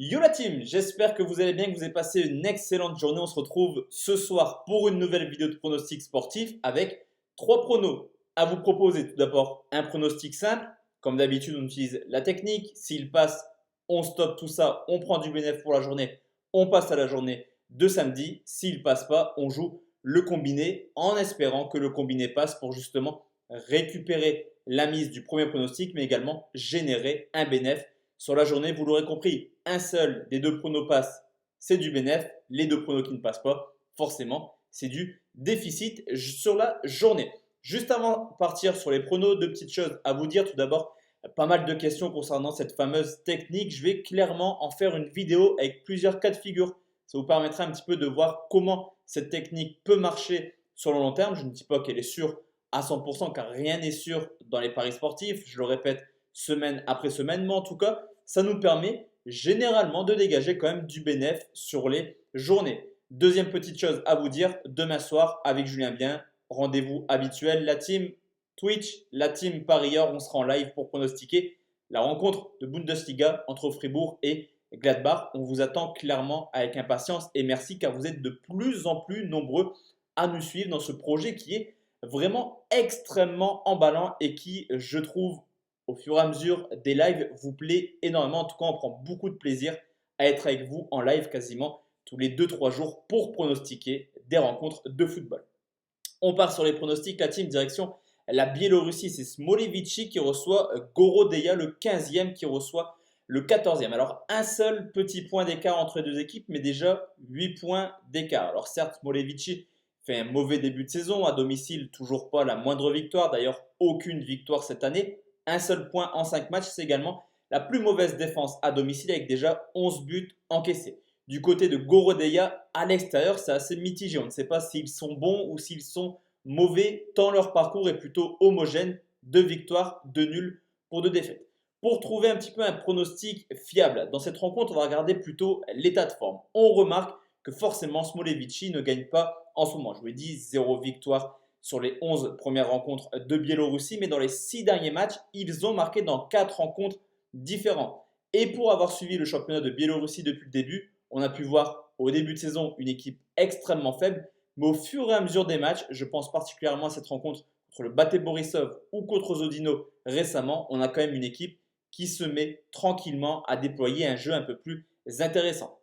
Yo la team, j'espère que vous allez bien, que vous avez passé une excellente journée. On se retrouve ce soir pour une nouvelle vidéo de pronostic sportif avec trois pronos à vous proposer. Tout d'abord, un pronostic simple. Comme d'habitude, on utilise la technique. S'il passe, on stoppe tout ça, on prend du bénéfice pour la journée, on passe à la journée de samedi. S'il passe pas, on joue le combiné en espérant que le combiné passe pour justement récupérer la mise du premier pronostic, mais également générer un bénéfice sur la journée. Vous l'aurez compris, un seul des deux pronos passe, c'est du bénéfice. Les deux pronos qui ne passent pas, forcément, c'est du déficit sur la journée. Juste avant de partir sur les pronos, deux petites choses à vous dire. Tout d'abord, pas mal de questions concernant cette fameuse technique. Je vais clairement en faire une vidéo avec plusieurs cas de figure. Ça vous permettra un petit peu de voir comment cette technique peut marcher sur le long terme. Je ne dis pas qu'elle est sûre à 100% car rien n'est sûr dans les paris sportifs. Je le répète semaine après semaine, mais en tout cas, ça nous permet généralement de dégager quand même du bénéfice sur les journées. Deuxième petite chose à vous dire, demain soir avec Julien Bien, rendez-vous habituel, la team Twitch, la team Parieur, on sera en live pour pronostiquer la rencontre de Bundesliga entre Fribourg et Gladbach. On vous attend clairement avec impatience et merci car vous êtes de plus en plus nombreux à nous suivre dans ce projet qui est vraiment extrêmement emballant et qui, je trouve, au fur et à mesure des lives, vous plaît énormément. En tout cas, on prend beaucoup de plaisir à être avec vous en live quasiment tous les 2-3 jours pour pronostiquer des rencontres de football. On part sur les pronostics. La team direction la Biélorussie, c'est Smolevici qui reçoit Gorodeya, le 15e qui reçoit le 14e. Alors, un seul petit point d'écart entre les deux équipes, mais déjà 8 points d'écart. Alors, certes, Smolevici fait un mauvais début de saison. À domicile, toujours pas la moindre victoire. D'ailleurs, aucune victoire cette année. Un seul point en 5 matchs. C'est également la plus mauvaise défense à domicile avec déjà 11 buts encaissés. Du côté de Gorodeya, à l'extérieur, c'est assez mitigé. On ne sait pas s'ils sont bons ou s'ils sont mauvais, tant leur parcours est plutôt homogène. 2 victoires, 2 nuls pour 2 défaites. Pour trouver un petit peu un pronostic fiable dans cette rencontre, on va regarder plutôt l'état de forme. On remarque que forcément Smolevici ne gagne pas en ce moment. Je vous l'ai dit, 0 victoire sur les 11 premières rencontres de Biélorussie, mais dans les 6 derniers matchs, ils ont marqué dans 4 rencontres différentes. Et pour avoir suivi le championnat de Biélorussie depuis le début, on a pu voir au début de saison une équipe extrêmement faible, mais au fur et à mesure des matchs, je pense particulièrement à cette rencontre contre le Bate Borisov ou contre Zodino récemment, on a quand même une équipe qui se met tranquillement à déployer un jeu un peu plus intéressant.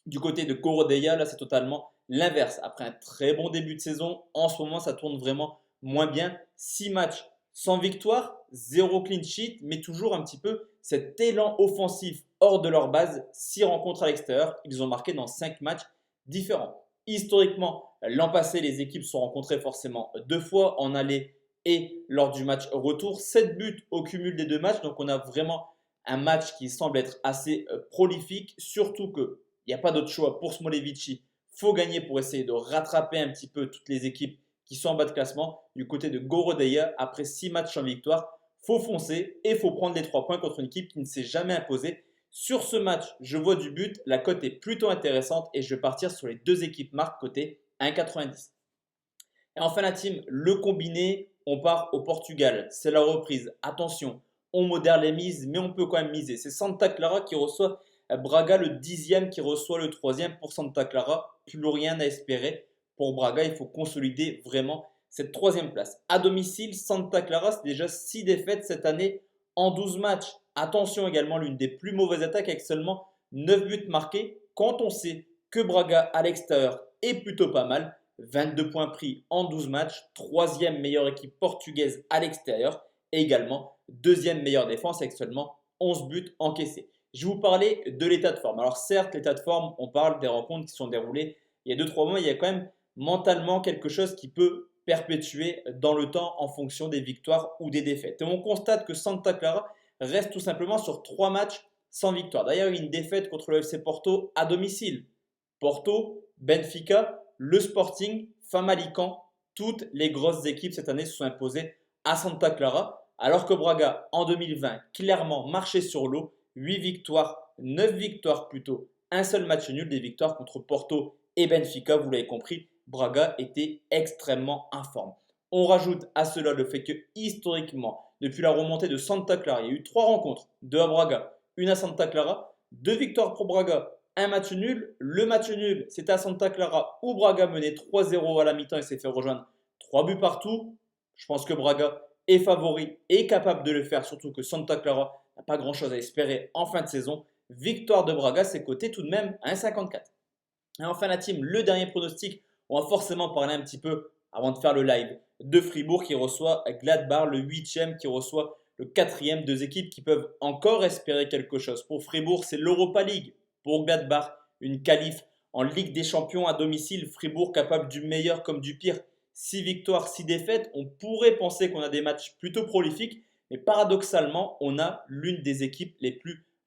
Du côté de Gorodeya, là c'est totalement l'inverse. Après un très bon début de saison, en ce moment ça tourne vraiment moins bien. 6 matchs sans victoire, 0 clean sheet, mais toujours un petit peu cet élan offensif hors de leur base. 6 rencontres à l'extérieur, ils ont marqué dans 5 matchs différents. Historiquement, l'an passé, les équipes se sont rencontrées forcément 2 fois en aller et lors du match retour. 7 buts au cumul des 2 matchs, donc on a vraiment un match qui semble être assez prolifique, surtout qu'il n'y a pas d'autre choix pour Smolevici. Il faut gagner pour essayer de rattraper un petit peu toutes les équipes qui sont en bas de classement. Du côté de Gorodeya, après 6 matchs sans victoire, il faut foncer et il faut prendre les 3 points contre une équipe qui ne s'est jamais imposée. Sur ce match, je vois du but, la cote est plutôt intéressante et je vais partir sur les deux équipes marques côté 1,90. Et enfin la team, le combiné, on part au Portugal, c'est la reprise. Attention, on modère les mises, mais on peut quand même miser. C'est Santa Clara qui reçoit Braga, le 10e qui reçoit le 3e pour Santa Clara. Plus rien à espérer pour Braga, il faut consolider vraiment cette 3e place. À domicile, Santa Clara, c'est déjà 6 défaites cette année en 12 matchs. Attention également, l'une des plus mauvaises attaques avec seulement 9 buts marqués. Quand on sait que Braga à l'extérieur est plutôt pas mal, 22 points pris en 12 matchs, 3e meilleure équipe portugaise à l'extérieur et également 2e meilleure défense avec seulement 11 buts encaissés. Je vais vous parler de l'état de forme. Alors certes, l'état de forme, on parle des rencontres qui sont déroulées il y a 2-3 mois, il y a quand même mentalement quelque chose qui peut perpétuer dans le temps en fonction des victoires ou des défaites. Et on constate que Santa Clara reste tout simplement sur 3 matchs sans victoire. D'ailleurs, il y a une défaite contre le FC Porto à domicile. Porto, Benfica, le Sporting, Famalicão, toutes les grosses équipes cette année se sont imposées à Santa Clara, alors que Braga en 2020 clairement marchait sur l'eau. 8 victoires, 9 victoires plutôt, un seul match nul, des victoires contre Porto et Benfica, vous l'avez compris, Braga était extrêmement informe. On rajoute à cela le fait que historiquement, depuis la remontée de Santa Clara, il y a eu 3 rencontres, 2 à Braga, une à Santa Clara. 2 victoires pour Braga, un match nul. Le match nul, c'était à Santa Clara où Braga menait 3-0 à la mi-temps et s'est fait rejoindre 3 buts partout. Je pense que Braga est favori et capable de le faire, surtout que Santa Clara n'a pas grand-chose à espérer en fin de saison. Victoire de Braga, c'est coté tout de même à 1,54. Et enfin la team, le dernier pronostic, on va forcément parler un petit peu, avant de faire le live, de Fribourg qui reçoit Gladbach, le 8e qui reçoit le 4e. Deux équipes qui peuvent encore espérer quelque chose. Pour Fribourg, c'est l'Europa League. Pour Gladbach, une qualif en Ligue des Champions à domicile. Fribourg capable du meilleur comme du pire. 6 victoires, 6 défaites. On pourrait penser qu'on a des matchs plutôt prolifiques, mais paradoxalement, on a l'une des équipes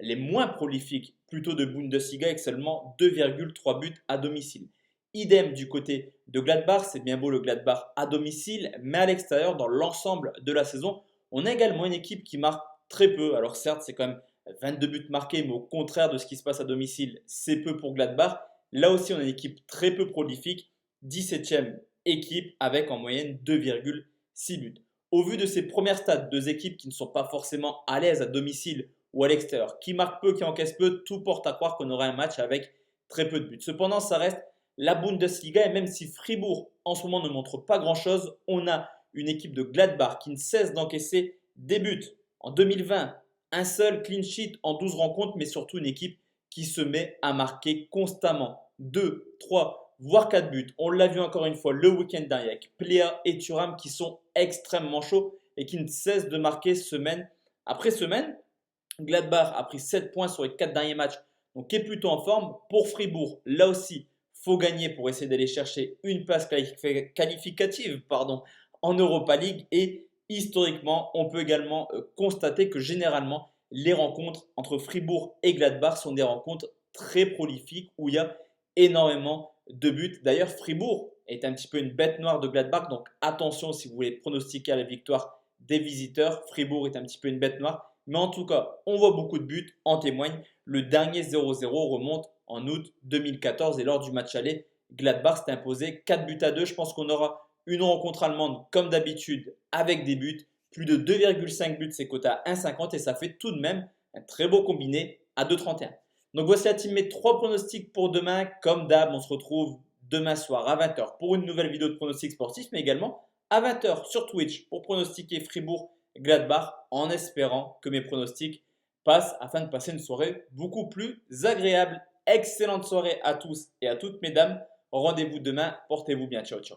les moins prolifiques plutôt de Bundesliga avec seulement 2,3 buts à domicile. Idem du côté de Gladbach, c'est bien beau le Gladbach à domicile, mais à l'extérieur, dans l'ensemble de la saison, on a également une équipe qui marque très peu. Alors certes, c'est quand même 22 buts marqués, mais au contraire de ce qui se passe à domicile, c'est peu pour Gladbach. Là aussi, on a une équipe très peu prolifique, 17e équipe avec en moyenne 2,6 buts. Au vu de ces premières stats, deux équipes qui ne sont pas forcément à l'aise à domicile ou à l'extérieur, qui marquent peu, qui encaissent peu, tout porte à croire qu'on aura un match avec très peu de buts. Cependant, ça reste la Bundesliga et même si Fribourg en ce moment ne montre pas grand-chose, on a une équipe de Gladbach qui ne cesse d'encaisser des buts. En 2020, un seul clean sheet en 12 rencontres, mais surtout une équipe qui se met à marquer constamment 2, 3, voire 4 buts. On l'a vu encore une fois le week-end dernier avec Plea et Thuram qui sont extrêmement chauds et qui ne cessent de marquer semaine après semaine. Gladbach a pris 7 points sur les 4 derniers matchs, donc est plutôt en forme. Pour Fribourg, là aussi, faut gagner pour essayer d'aller chercher une place qualificative en Europa League. Et historiquement, on peut également constater que généralement, les rencontres entre Fribourg et Gladbach sont des rencontres très prolifiques où il y a énormément de buts. D'ailleurs, Fribourg est un petit peu une bête noire de Gladbach, donc attention si vous voulez pronostiquer à la victoire des visiteurs. Fribourg est un petit peu une bête noire. Mais en tout cas, on voit beaucoup de buts, en témoigne. Le dernier 0-0 remonte en août 2014 et lors du match aller, Gladbach s'est imposé 4 buts à 2. Je pense qu'on aura une rencontre allemande comme d'habitude avec des buts. Plus de 2,5 buts, c'est coté à 1,50 et ça fait tout de même un très beau combiné à 2,31. Donc voici la team, mes 3 pronostics pour demain. Comme d'hab, on se retrouve demain soir à 20h pour une nouvelle vidéo de pronostics sportifs, mais également à 20h sur Twitch pour pronostiquer Fribourg Gladbach en espérant que mes pronostics passent afin de passer une soirée beaucoup plus agréable. Excellente soirée à tous et à toutes mesdames. Rendez-vous demain. Portez-vous bien. Ciao, ciao.